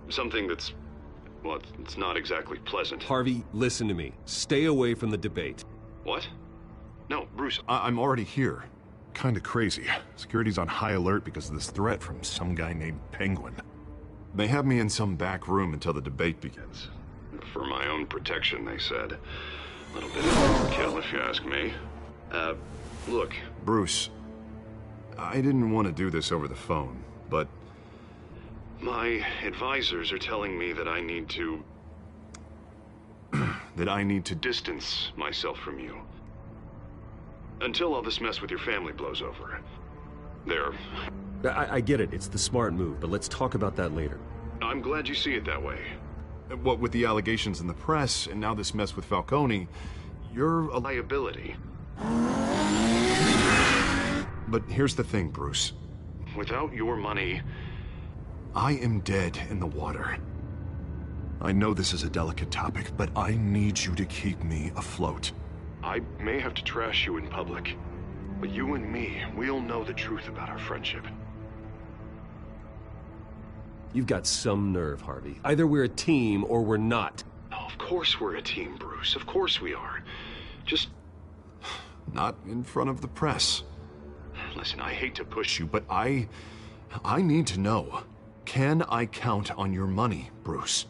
Something that's... well, it's not exactly pleasant. Harvey, listen to me. Stay away from the debate. What? No, Bruce... I'm already here. Kinda crazy. Security's on high alert because of this threat from some guy named Penguin. They have me in some back room until the debate begins. For my own protection, they said. A little bit of overkill, if you ask me. Look. Bruce, I didn't want to do this over the phone, but... My advisors are telling me that I need to... that I need to distance myself from you. Until all this mess with your family blows over. There. I get it. It's the smart move, but let's talk about that later. I'm glad you see it that way. What with the allegations in the press, and now this mess with Falcone, you're a liability. But here's the thing, Bruce. Without your money... I am dead in the water. I know this is a delicate topic, but I need you to keep me afloat. I may have to trash you in public, but you and me, we'll know the truth about our friendship. You've got some nerve, Harvey. Either we're a team or we're not. Oh, of course we're a team, Bruce. Of course we are. Just... Not in front of the press. Listen, I hate to push you, but I need to know. Can I count on your money, Bruce?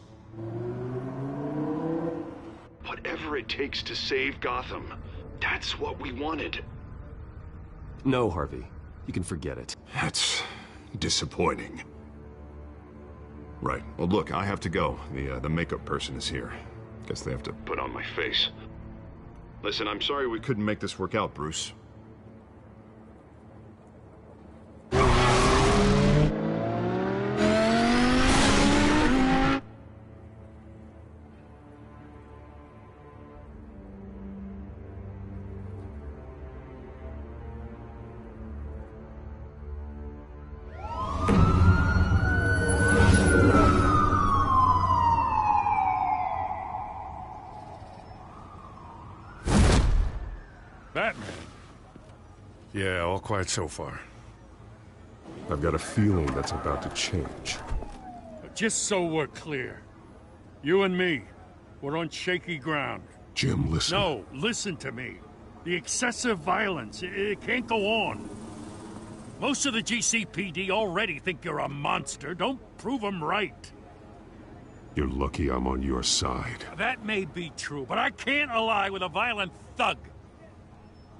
Whatever it takes to save Gotham. That's what we wanted. No, Harvey. You can forget it. That's disappointing. Right. Well, look, I have to go. The makeup person is here. Guess they have to put on my face. Listen, I'm sorry we couldn't make this work out, Bruce. Batman. Yeah, all quiet so far. I've got a feeling that's about to change. Just so we're clear, you and me, we're on shaky ground. Jim, listen. No, listen to me. The excessive violence, it can't go on. Most of the GCPD already think you're a monster. Don't prove them right. You're lucky I'm on your side. That may be true, but I can't ally with a violent thug.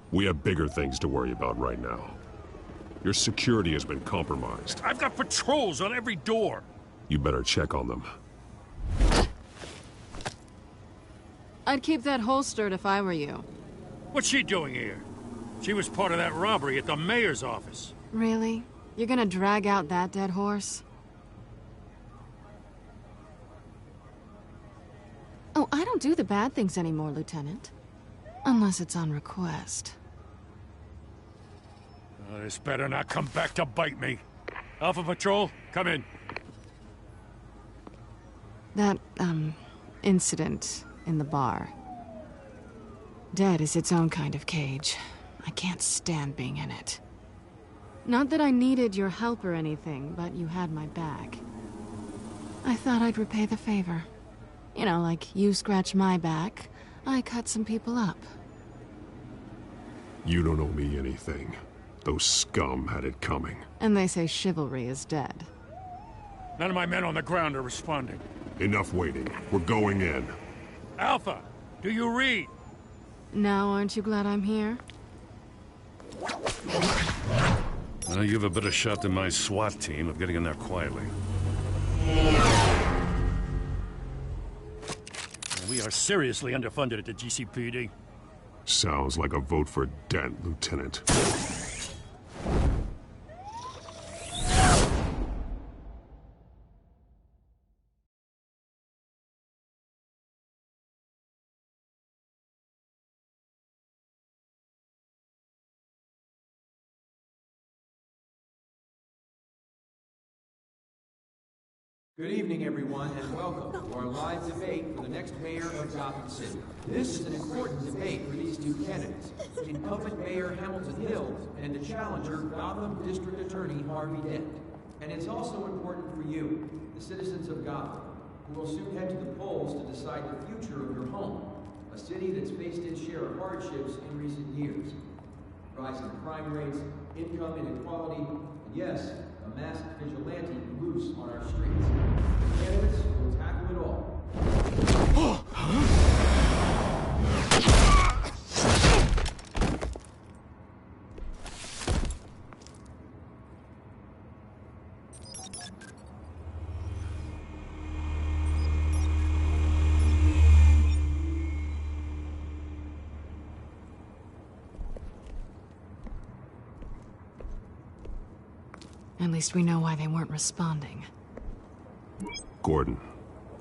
We have bigger things to worry about right now. Your security has been compromised. I've got patrols on every door. You better check on them. I'd keep that holstered if I were you. What's she doing here? She was part of that robbery at the mayor's office. Really? You're gonna drag out that dead horse? Oh, I don't do the bad things anymore, Lieutenant. Unless it's on request. This better not come back to bite me. Alpha Patrol, come in. That, incident in the bar. Dead is its own kind of cage. I can't stand being in it. Not that I needed your help or anything, but you had my back. I thought I'd repay the favor. You know, like you scratch my back, I cut some people up. You don't owe me anything. Those scum had it coming. And they say chivalry is dead. None of my men on the ground are responding. Enough waiting. We're going in. Alpha, do you read? Now, aren't you glad I'm here? Well, you have a better shot than my SWAT team of getting in there quietly. We are seriously underfunded at the GCPD. Sounds like a vote for Dent, Lieutenant. Good evening, everyone, and welcome to our live debate for the next mayor of Gotham City. This is an important debate for these two candidates, incumbent Mayor Hamilton Hill and the challenger, Gotham District Attorney Harvey Dent. And it's also important for you, the citizens of Gotham, who will soon head to the polls to decide the future of your home, a city that's faced its share of hardships in recent years. Rising crime rates, income inequality, and yes, a masked vigilante loose on our streets. The candidates will tackle it all. At least we know why they weren't responding. Gordon,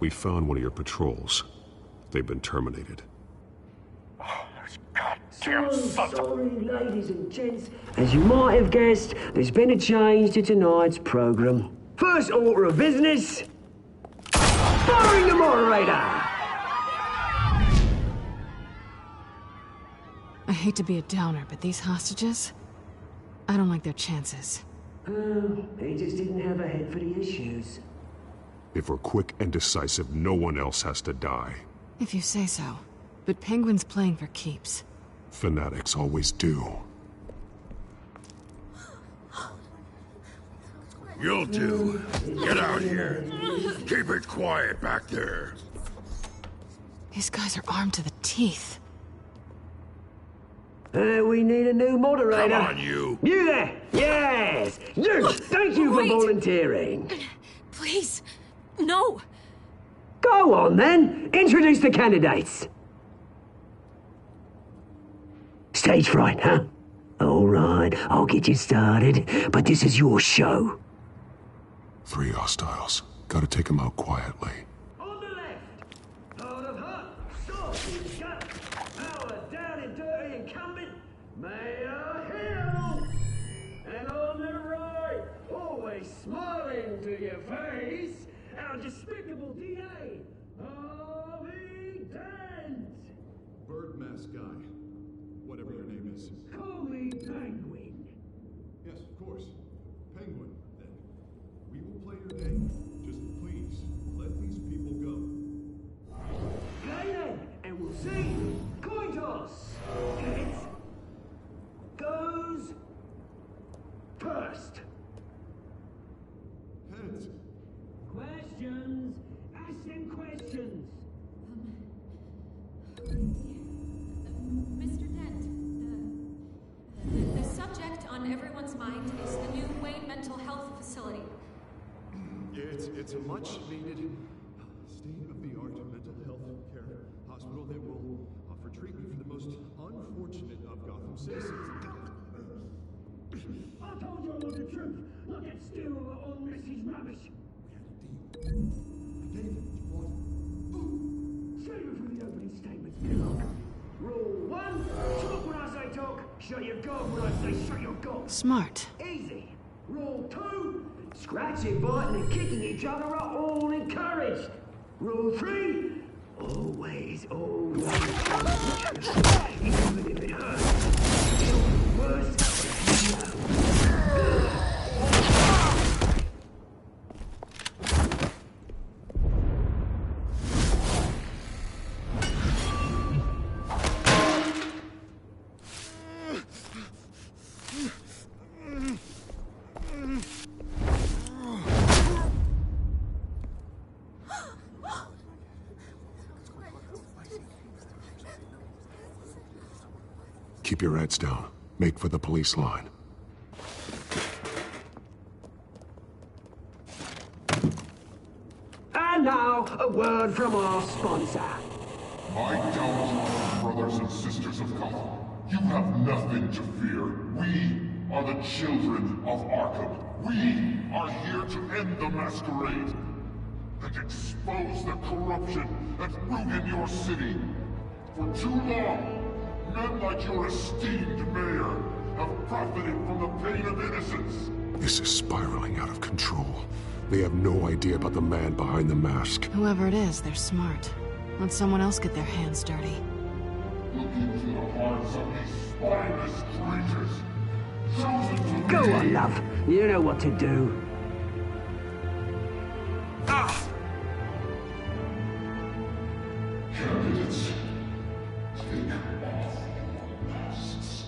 we found one of your patrols. They've been terminated. Sorry, ladies and gents. As you might have guessed, there's been a change to tonight's program. First order of business, firing the moderator! I hate to be a downer, but these hostages, I don't like their chances. He just didn't have a head for the issues. If we're quick and decisive, no one else has to die. If you say so. But Penguin's playing for keeps. Fanatics always do. You'll do. Get out here. Keep it quiet back there. These guys are armed to the teeth. We need a new moderator. Come on, you. You there! Yes! You! Thank you for volunteering. Please, no. Go on, then. Introduce the candidates. Stage fright, huh? All right, I'll get you started, but this is your show. 3 hostiles. Gotta take them out quietly. On the left, hard of heart, soft in gut, power down and dirty incumbent, Mayor Hill. And on the right, always smiling to your face, our despicable DA, Harvey Dent. Bird mask guy. Whatever your name is. Call me Penguin. Yes, of course. Penguin, then. We will play your game. Just please, let these people go. Play then, and we'll see. Coin toss. Heads goes first. Heads. Questions. Ask them questions. Mr. Dent, the subject on everyone's mind is the new Wayne Mental Health Facility. It's a much-needed state-of-the-art mental health care hospital that will offer treatment for the most unfortunate of Gotham citizens. I told you all the truth. Not that stew or Mrs. Rubbish. David, what? Save it for the opening statements, Pillock. Rule 1, talk when I say talk, shut your gob when I say shut your gob. Smart. Easy. Rule 2, scratching, biting and kicking each other are all encouraged. Rule 3, always. Even if it hurts, it'll be worse than you know. Keep your heads down. Make for the police line. And now, a word from our sponsor. My downtrodden brothers and sisters of Gotham, you have nothing to fear. We are the children of Arkham. We are here to end the masquerade and expose the corruption that ruin your city. For too long, men like your esteemed mayor have profited from the pain of innocence. This is spiraling out of control. They have no idea about the man behind the mask. Whoever it is, they're smart. Let someone else get their hands dirty. Look into the hearts of these spineless creatures. Chosen to Go on, love. You know what to do. Candidates, take off your masks.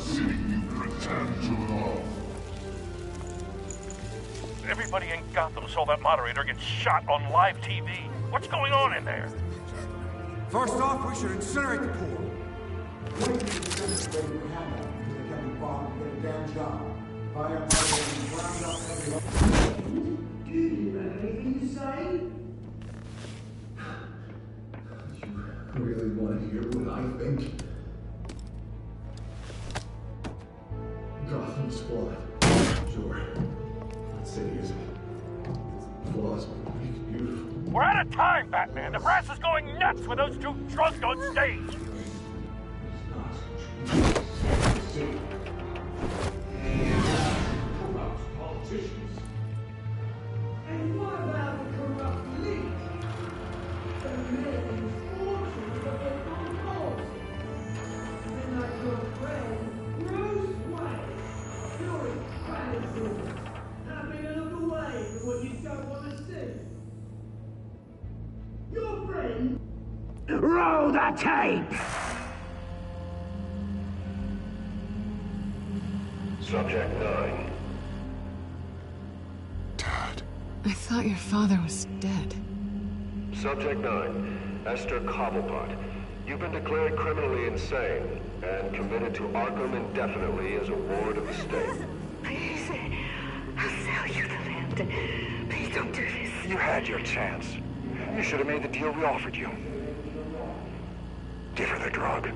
city you pretend to love. Everybody in Gotham saw that moderator get shot on live TV. What's going on in there? First off, we should incinerate the pool. Do you have anything to say? You really want to hear what I think? Gotham Squad. Sure. That city is flaws, but it's beautiful. We're out of time, Batman. The brass is going nuts with those two drunks on stage. Corrupt politicians. And what about the corrupt elite? The men whose fortunes are their own policy. And like your friend, Bruce Wayne, you're incredible. Having another way from what you don't want to see. Your friend. Roll the tape! Subject 9. I thought your father was dead. Subject 9, Esther Cobblepot. You've been declared criminally insane and committed to Arkham indefinitely as a ward of the state. Please, I'll sell you the land. Please don't do this. You had your chance. You should have made the deal we offered you. Give her the drug.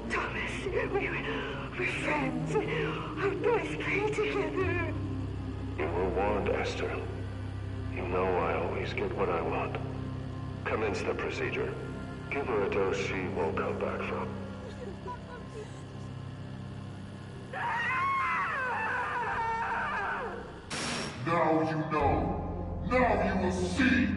Thomas, we're friends. Our boys play together. You were warned, Esther. You know I always get what I want. Commence the procedure. Give her a dose she won't come back from. Now you know. Now you will see.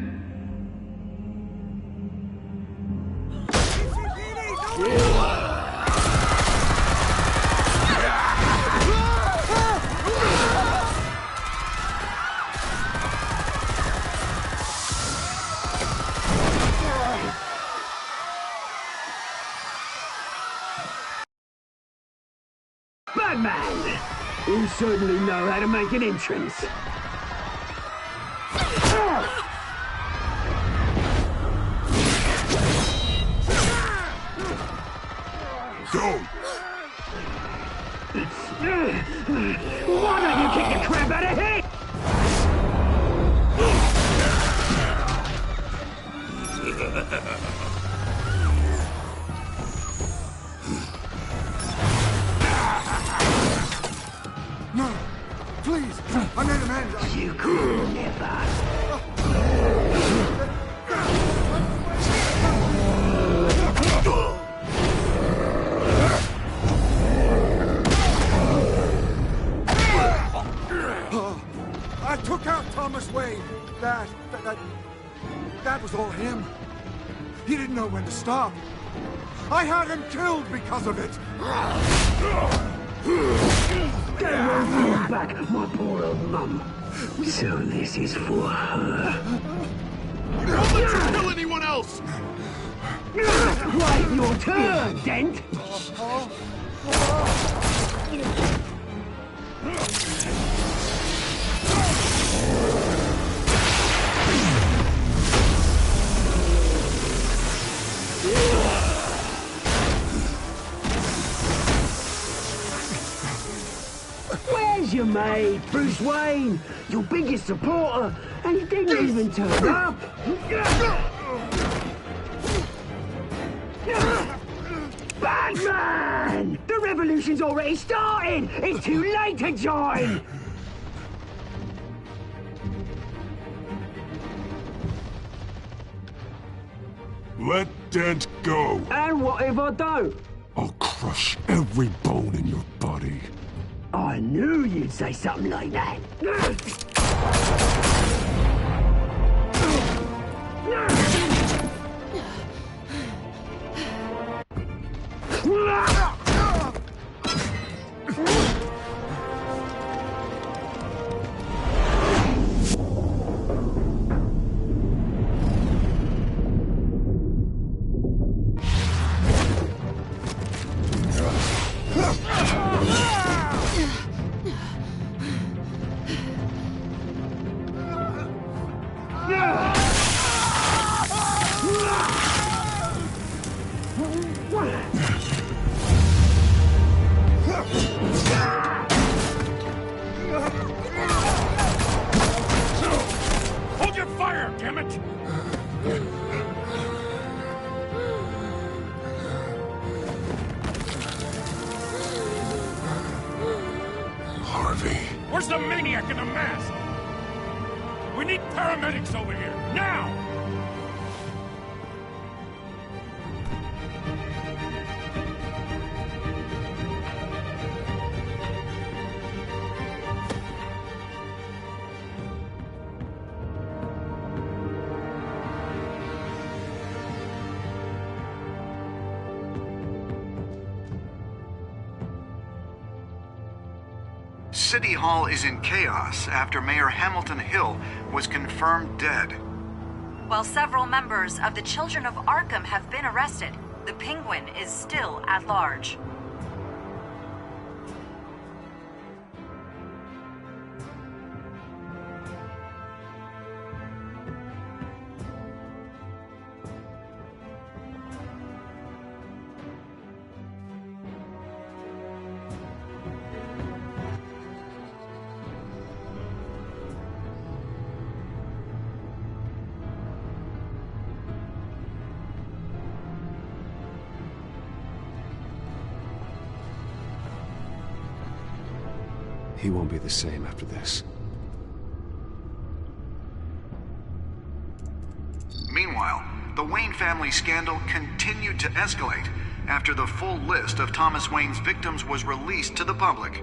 Batman! You certainly know how to make an entrance. Go! Why don't you kick the crap out of him? No! Please! I made him end! You could never! I took out Thomas Wayne. That was all him. He didn't know when to stop. I had him killed because of it. Get away back, my poor old mum. So this is for her. Don't let you kill anyone else! Right, your turn, Dent! Where's your mate, Bruce Wayne? Your biggest supporter, and he didn't even turn up. Batman! The revolution's already started! It's too late to join! Let Dent go. And what if I don't? I'll crush every bone in your body. I knew you'd say something like that. Hold your fire, damn it! Harvey. Where's the maniac in the mask? We need paramedics over here, now! City Hall is in chaos after Mayor Hamilton Hill was confirmed dead. While several members of the Children of Arkham have been arrested, the Penguin is still at large. He won't be the same after this. Meanwhile, the Wayne family scandal continued to escalate after the full list of Thomas Wayne's victims was released to the public.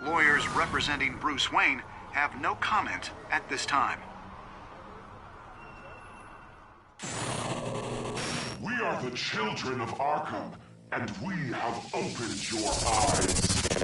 Lawyers representing Bruce Wayne have no comment at this time. We are the children of Arkham, and we have opened your eyes.